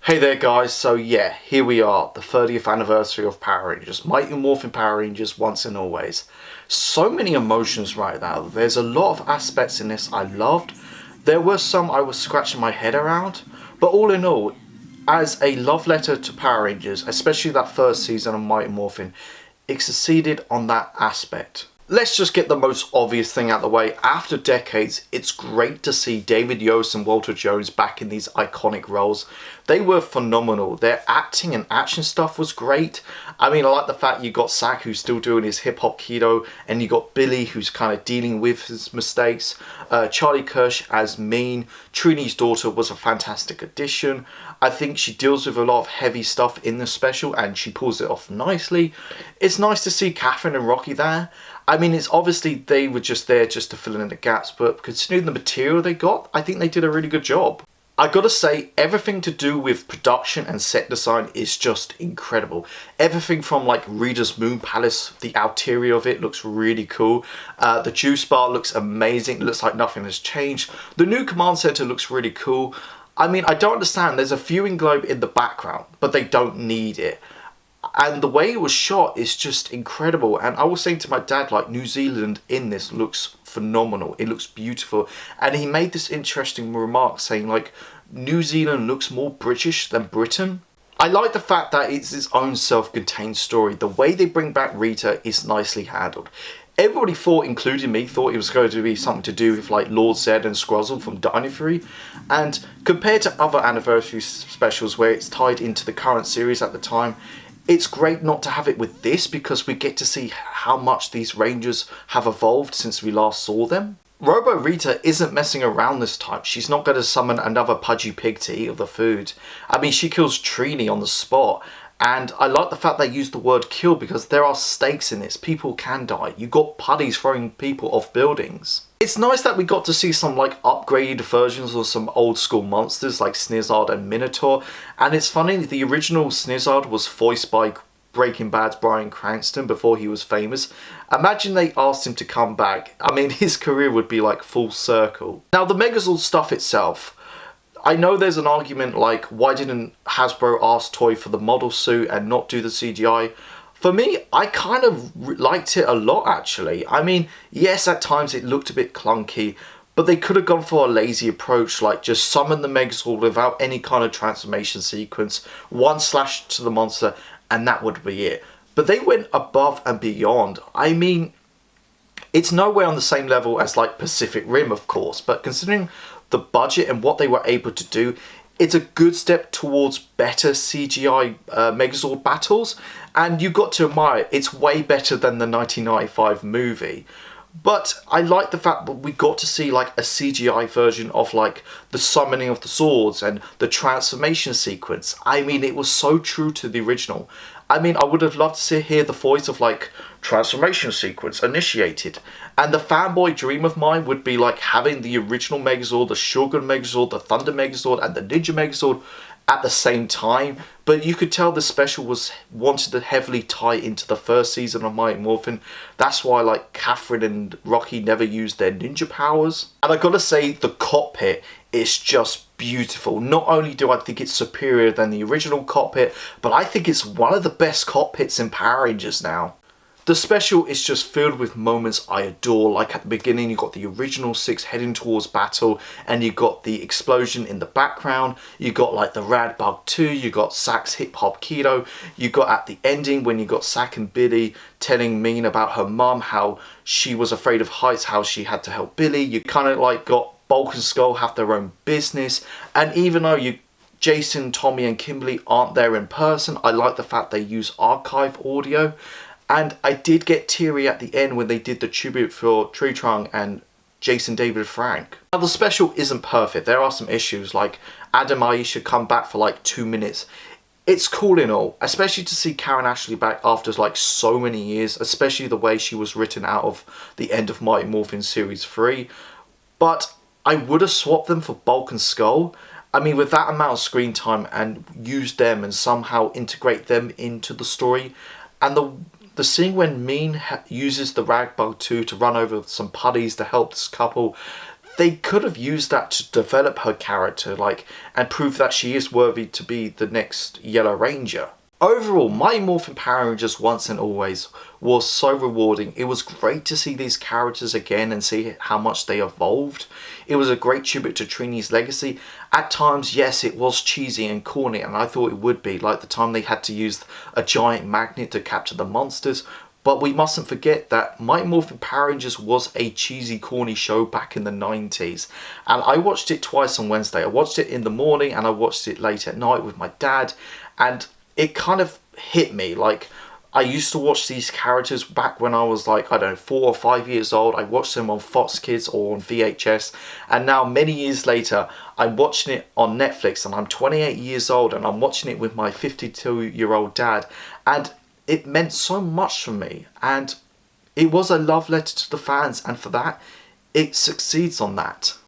Hey there guys, so yeah, here we are, the 30th anniversary of Power Rangers, Mighty Morphin Power Rangers once and always. So many emotions right now, there's a lot of aspects in this I loved, there were some I was scratching my head around, but all in all, as a love letter to Power Rangers, especially that first season of Mighty Morphin, it succeeded on that aspect. Let's just get the most obvious thing out of the way. After decades, it's great to see David Yost and Walter Jones back in these iconic roles. They were phenomenal. Their acting and action stuff was great. I mean, I like the fact you got Zach, who's still doing his hip-hop keto, and you got Billy, who's kind of dealing with his mistakes. Charlie Kirsch as Mean. Trini's daughter was a fantastic addition. I think she deals with a lot of heavy stuff in the special, and she pulls it off nicely. It's nice to see Catherine and Rocky there. I mean, it's obviously they were just there just to fill in the gaps, but considering the material they got, I think they did a really good job. I gotta say, everything to do with production and set design is just incredible. Everything from like Rita's Moon Palace, the interior of it looks really cool. The juice bar looks amazing. It looks like nothing has changed. The new command center looks really cool. I mean, I don't understand. There's a viewing globe in the background, but they don't need it. And the way it was shot is just incredible. And I was saying to my dad, like, New Zealand in this looks phenomenal. It looks beautiful. And he made this interesting remark saying, like, New Zealand looks more British than Britain. I like the fact that it's its own self-contained story. The way they bring back Rita is nicely handled. Everybody thought, including me, thought it was going to be something to do with like Lord Zed and Scrozzle from Dino Fury. And compared to other anniversary specials where it's tied into the current series at the time, it's great not to have it with this because we get to see how much these Rangers have evolved since we last saw them. Robo Rita isn't messing around this time. She's not going to summon another pudgy pig to eat of the food. I mean, she kills Trini on the spot. And I like the fact they use the word kill because there are stakes in this. People can die. You got putties throwing people off buildings. It's nice that we got to see some like upgraded versions of some old school monsters like Snizzard and Minotaur. And it's funny, the original Snizzard was voiced by Breaking Bad's Bryan Cranston before he was famous. Imagine they asked him to come back. I mean, his career would be like full circle. Now the Megazord stuff itself. I know there's an argument like, why didn't Hasbro ask Toy for the model suit and not do the CGI? For me, I kind of liked it a lot actually. I mean, yes, at times it looked a bit clunky, but they could have gone for a lazy approach, like just summon the Megazord without any kind of transformation sequence, one slash to the monster, and that would be it. But they went above and beyond. I mean, it's nowhere on the same level as like Pacific Rim, of course, but considering the budget and what they were able to do, it's a good step towards better CGI Megazord battles, and you got to admire it's way better than the 1995 movie. But I like the fact that we got to see like a CGI version of like the summoning of the swords and the transformation sequence. I mean, it was so true to the original. I mean, I would have loved to hear the voice of like transformation sequence initiated. And the fanboy dream of mine would be like having the original Megazord, the Shogun Megazord, the Thunder Megazord, and the Ninja Megazord at the same time. But you could tell the special was wanted to heavily tie into the first season of Mighty Morphin. That's why like Catherine and Rocky never used their ninja powers. And I gotta say, the cockpit is just beautiful. Not only do I think it's superior than the original cockpit, but I think it's one of the best cockpits in Power Rangers now. The special is just filled with moments I adore, like at the beginning you got the original 6 heading towards battle, and you got the explosion in the background, you got like the Rad Bug 2, you got Zach's hip hop keto, you got at the ending when you got Zach and Billy telling Mean about her mum, how she was afraid of heights, how she had to help Billy. You kind of like got Bulk and Skull have their own business, and even though Jason, Tommy and Kimberly aren't there in person, I like the fact they use archive audio. And I did get teary at the end when they did the tribute for Tree Trunk and Jason David Frank. Now the special isn't perfect. There are some issues like Adam Aisha come back for like 2 minutes. It's cool and all, especially to see Karen Ashley back after like so many years, especially the way she was written out of the end of Mighty Morphin Series 3. But I would have swapped them for Bulk and Skull. I mean, with that amount of screen time, and use them and somehow integrate them into the story. And the scene when Mean uses the Rag Bug 2 to run over some putties to help this couple, they could have used that to develop her character, like, and prove that she is worthy to be the next Yellow Ranger. Overall, Mighty Morphin Power Rangers Once and Always was so rewarding. It was great to see these characters again and see how much they evolved. It was a great tribute to Trini's legacy. At times, yes, it was cheesy and corny, and I thought it would be, like the time they had to use a giant magnet to capture the monsters. But we mustn't forget that Mighty Morphin Power Rangers was a cheesy, corny show back in the 90s. And I watched it twice on Wednesday. I watched it in the morning and I watched it late at night with my dad. And it kind of hit me. Like, I used to watch these characters back when I was like, I don't know, 4 or 5 years old. I watched them on Fox Kids or on VHS. And now, many years later, I'm watching it on Netflix and I'm 28 years old and I'm watching it with my 52-year-old dad. And it meant so much for me, and it was a love letter to the fans, and for that, it succeeds on that.